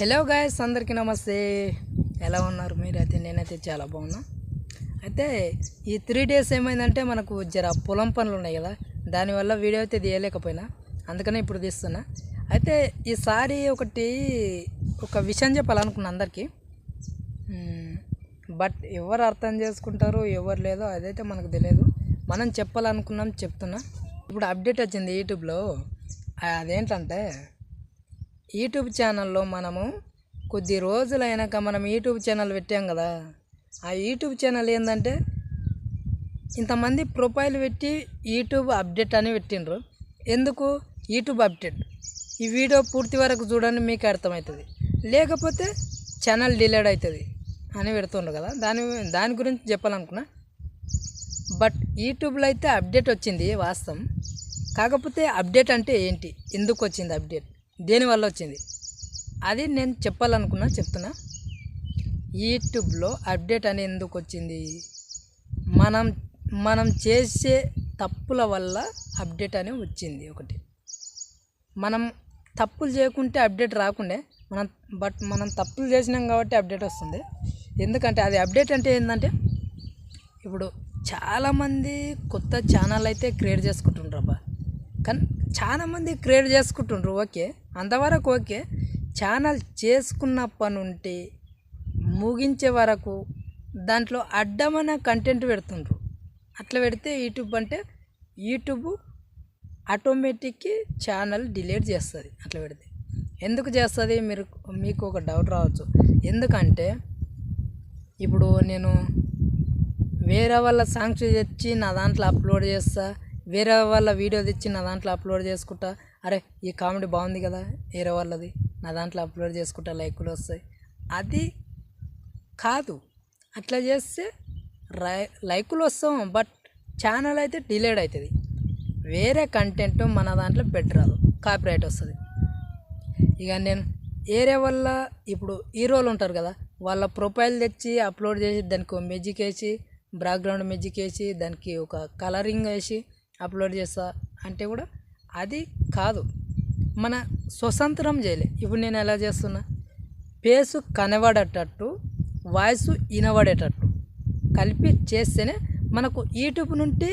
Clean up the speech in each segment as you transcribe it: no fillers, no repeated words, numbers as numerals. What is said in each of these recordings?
Hello guys, అందరికీ నమస్తే. ఎలా ఉన్నారు మీరైతే? నేనైతే చాలా బాగున్నా. అయితే ఈ 3 days ఏమైందంటే మనకు జర పొలం పనులు ఉన్నాయి కదా, దానివల్ల వీడియో అయితే తీయలేకపోయినా, అందుకనే ఇప్పుడు తీస్తున్నా. అయితే ఈసారి ఒక విషయం చెప్పాలనుకున్నా అందరికీ. బట్ ఎవరు అర్థం చేసుకుంటారో ఎవరు లేదో అదైతే మనకు తెలియదు. మనం చెప్పాలనుకున్నాం, చెప్తున్నా. ఇప్పుడు అప్డేట్ వచ్చింది యూట్యూబ్లో. అదేంటంటే యూట్యూబ్ ఛానల్లో మనము కొద్ది రోజులైనాక మనం యూట్యూబ్ ఛానల్ పెట్టాం కదా, ఆ యూట్యూబ్ ఛానల్ ఏంటంటే ఇంతమంది ప్రొఫైల్ పెట్టి యూట్యూబ్ అప్డేట్ అని పెట్టిండ్రు. ఎందుకు యూట్యూబ్ అప్డేట్? ఈ వీడియో పూర్తి వరకు చూడండి, మీకు అర్థమవుతుంది. లేకపోతే ఛానల్ డిలీట్ అవుతుంది అని పెడుతుండ్రు కదా, దాని గురించి చెప్పాలనుకున్నా. బట్ యూట్యూబ్లో అయితే అప్డేట్ వచ్చింది వాస్తవం. కాకపోతే అప్డేట్ అంటే ఏంటి, ఎందుకు వచ్చింది అప్డేట్, దేనివల్ల వచ్చింది, అది నేను చెప్పాలనుకున్నా, చెప్తున్నా. యూట్యూబ్లో అప్డేట్ అని ఎందుకు వచ్చింది? మనం చేసే తప్పుల వల్ల అప్డేట్ అని వచ్చింది. ఒకటి, మనం తప్పులు చేయకుంటే అప్డేట్ రాకుండే, మనం తప్పులు చేసినాం కాబట్టి అప్డేట్ వస్తుంది. ఎందుకంటే అది అప్డేట్ అంటే ఏంటంటే, ఇప్పుడు చాలామంది కొత్త ఛానల్ అయితే క్రియేట్ చేసుకుంటుండ్రు అబ్బా. కానీ చాలామంది క్రియేట్ చేసుకుంటుండ్రు, ఓకే, అంతవరకు ఓకే. ఛానల్ చేసుకున్నప్పటి నుండి ముగించే వరకు దాంట్లో అడ్డమైన కంటెంట్ పెడుతుండ్రు. అట్లా పెడితే యూట్యూబ్ ఆటోమేటిక్గా ఛానల్ డిలీట్ చేస్తుంది. అట్లా పెడితే ఎందుకు చేస్తుంది? మీకు ఒక డౌట్ రావచ్చు. ఎందుకంటే ఇప్పుడు నేను వేరే వాళ్ళ సాంగ్స్ తెచ్చి నా దాంట్లో అప్లోడ్ చేస్తా, వేరే వాళ్ళ వీడియో తెచ్చి నా దాంట్లో అప్లోడ్ చేసుకుంటా. అరే ఈ కామెడీ బాగుంది కదా, వేరే వాళ్ళది నా దాంట్లో అప్లోడ్ చేసుకుంటా, లైకులు వస్తాయి. అది కాదు. అట్లా చేస్తే లైకులు వస్తాం, బట్ ఛానల్ అయితే డిలీట్ అవుతుంది. వేరే కంటెంట్ మన దాంట్లో పెట్టరాదు, కాపీరైట్ వస్తుంది. ఇక నేను వేరే వల్ల ఇప్పుడు హీరోలు ఉంటారు కదా, వాళ్ళ ప్రొఫైల్ తెచ్చి అప్లోడ్ చేసి దానికి మ్యూజిక్ వేసి, బ్యాక్గ్రౌండ్ మ్యూజిక్ వేసి, దానికి ఒక కలరింగ్ వేసి అప్లోడ్ చేస్తా అంటే కూడా అది కాదు. మన స్వతంత్రం చేయలే. ఇప్పుడు నేను ఎలా చేస్తున్నా, ఫేసు కనబడేటట్టు, వాయిస్ వినబడేటట్టు కలిపి చేస్తేనే మనకు యూట్యూబ్ నుండి,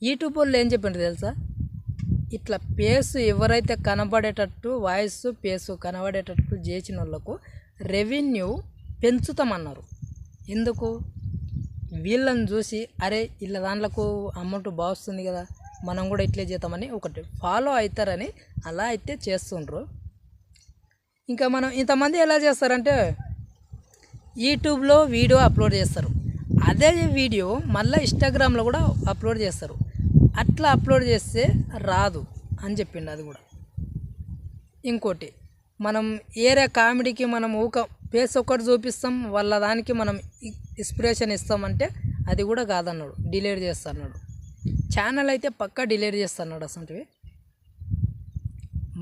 యూట్యూబ్ వాళ్ళు ఏం చెప్పిండ్రు తెలుసా, ఇట్లా ఫేసు ఎవరైతే కనబడేటట్టు, ఫేసు కనబడేటట్టు చేసిన వాళ్ళకు రెవెన్యూ పెంచుతామన్నారు. ఎందుకు? వీళ్ళని చూసి అరే వీళ్ళ దాంట్లకు అమౌంట్ బాగుస్తుంది కదా, మనం కూడా ఇట్లే చేద్దామని ఒకటి ఫాలో అవుతారని అలా అయితే చేస్తుండ్రు. ఇంకా మనం ఇంతమంది ఎలా చేస్తారంటే యూట్యూబ్లో వీడియో అప్లోడ్ చేస్తారు, అదే వీడియో మళ్ళీ ఇన్స్టాగ్రామ్లో కూడా అప్లోడ్ చేస్తారు. అట్లా అప్లోడ్ చేస్తే రాదు అని చెప్పిండు. అది కూడా ఇంకోటి, మనం ఏరే కామెడీకి మనం ఫేస్ ఒకటి చూపిస్తాం, వాళ్ళ దానికి మనం ఇన్స్పిరేషన్ ఇస్తామంటే అది కూడా కాదన్నాడు, డిలీట్ చేస్తున్నాడు. ఛానల్ అయితే పక్కా డిలీట్ చేస్తున్నాడు. అసలు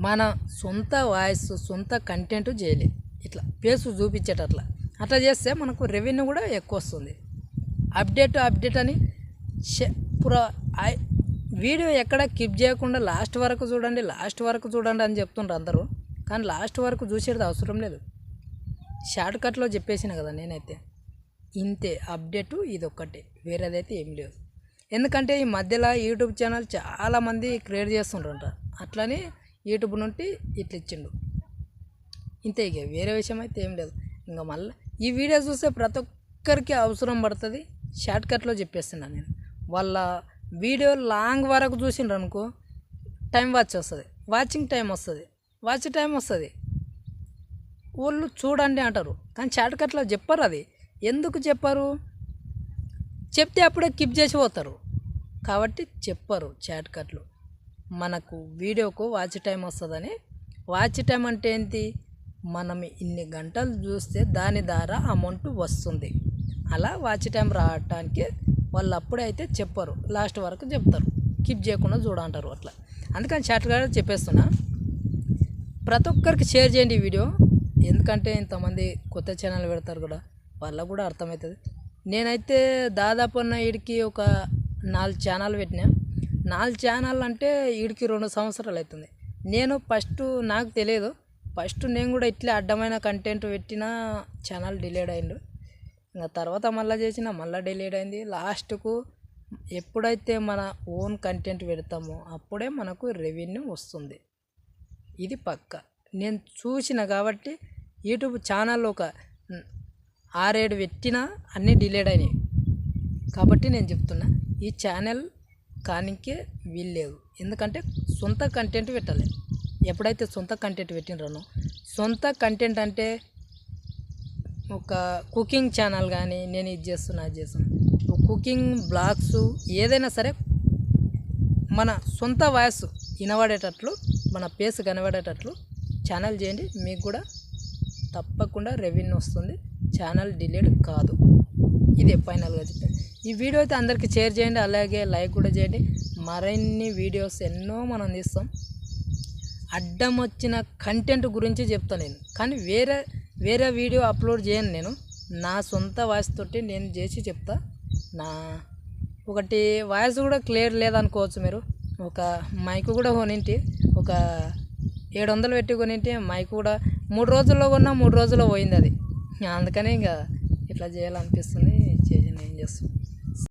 మన సొంత వాయిస్, సొంత కంటెంట్ చేయలే, ఇట్లా ఫేస్ చూపించేటట్లా అట్లా చేస్తే మనకు రెవెన్యూ కూడా ఎక్కువ వస్తుంది. అప్డేట్ అని వీడియో ఎక్కడ కిప్ చేయకుండా లాస్ట్ వరకు చూడండి అని చెప్తుండ్రు అందరూ. కానీ లాస్ట్ వరకు చూసేది అవసరం లేదు, షార్ట్ కట్లో చెప్పేసిన కదా నేనైతే. ఇంతే అప్డేటు, ఇది ఒక్కటే, వేరేదైతే ఏం లేదు. ఎందుకంటే ఈ మధ్యలో యూట్యూబ్ ఛానల్ చాలామంది క్రియేట్ చేస్తుండ్రంట, అట్లని యూట్యూబ్ నుండి ఇట్లా ఇచ్చిండు. ఇంతే, ఇక వేరే విషయం అయితే ఏం లేదు. ఇంకా మళ్ళీ ఈ వీడియో చూస్తే ప్రతి ఒక్కరికి అవసరం పడుతుంది, షార్ట్ కట్లో చెప్పేస్తున్నాను నేను. వాళ్ళ వీడియో లాంగ్ వరకు చూసిండ్రు అనుకో, వాచింగ్ టైం వస్తుంది, వాళ్ళు చూడండి అంటారు. కానీ షార్ట్ కట్లో చెప్పరు. అది ఎందుకు చెప్పరు? చెప్తే అప్పుడే కిప్ చేసి పోతారు కాబట్టి చెప్పరు షార్ట్ కట్లు. మనకు వీడియోకు వాచ్ టైం వస్తుందని. వాచ్ టైం అంటే ఏంటి? మనం ఇన్ని గంటలు చూస్తే దాని ద్వారా అమౌంట్ వస్తుంది. అలా వాచ్ టైం రావడానికి వాళ్ళు అప్పుడే అయితే చెప్పరు, లాస్ట్ వరకు చెప్తారు, కిప్ చేయకుండా చూడంటారు అట్లా. అందుకని షార్ట్ కట్ చెప్పేస్తున్నా. ప్రతి ఒక్కరికి షేర్ చేయండి ఈ వీడియో. ఎందుకంటే ఇంతమంది కొత్త ఛానల్ పెడతారు కూడా, వాళ్ళకు కూడా అర్థమవుతుంది. నేనైతే దాదాపు వీడికి ఒక 4 ఛానల్ పెట్టినా. 4 ఛానల్ అంటే వీడికి 2 సంవత్సరాలు అవుతుంది. నేను ఫస్ట్ నాకు తెలియదు, ఫస్ట్ నేను కూడా ఇట్లే అడ్డమైన కంటెంట్ పెట్టిన ఛానల్ డిలీట్ అయిండు. ఇంకా తర్వాత మళ్ళీ చేసిన మళ్ళీ డిలీట్ అయింది. లాస్ట్కు ఎప్పుడైతే మన ఓన్ కంటెంట్ పెడతామో అప్పుడే మనకు రెవెన్యూ వస్తుంది. ఇది పక్క నేను చూసిన కాబట్టి యూట్యూబ్ ఛానల్ ఒక 6-7 పెట్టినా అన్నీ డిలీట్ అయినాయి. కాబట్టి నేను చెప్తున్నా ఈ ఛానల్ కానికే వీల్లేదు. ఎందుకంటే సొంత కంటెంట్ పెట్టాలి. ఎప్పుడైతే సొంత కంటెంట్ పెట్టినరానో, సొంత కంటెంట్ అంటే ఒక కుకింగ్ ఛానల్ కానీ నేను ఇది చేస్తున్నా అది చేస్తున్నా కుకింగ్ బ్లాగ్స్ ఏదైనా సరే మన సొంత వాయిస్ వినబడేటట్లు మన ఫేస్ కనబడేటట్లు ఛానల్ చేయండి. మీకు కూడా తప్పకుండా రెవెన్యూ వస్తుంది. ఛానల్ డిలీట్ కాదు. ఇదే ఫైనల్గా చెప్పాను. ఈ వీడియో అయితే అందరికీ షేర్ చేయండి, అలాగే లైక్ కూడా చేయండి. మరిన్ని వీడియోస్ ఎన్నో మనం తీస్తాం. అడ్డం వచ్చిన కంటెంట్ గురించి చెప్తాను నేను, కానీ వేరే వీడియో అప్లోడ్ చేయను. నేను నా సొంత వాయిస్ తోటి నేను చేసి చెప్తా. నా ఒకటి వాయిస్ కూడా క్లియర్ లేదనుకోవచ్చు మీరు. ఒక మైక్ కూడా కొనింటి, ఒక 700 పెట్టి కొనింటి. మైక్ కూడా 3 రోజుల్లో కొన్నా 3 రోజుల్లో పోయింది అది. అందుకని ఇంకా ఇట్లా చేయాలనిపిస్తుంది. చేసి ఏం చేస్తాం.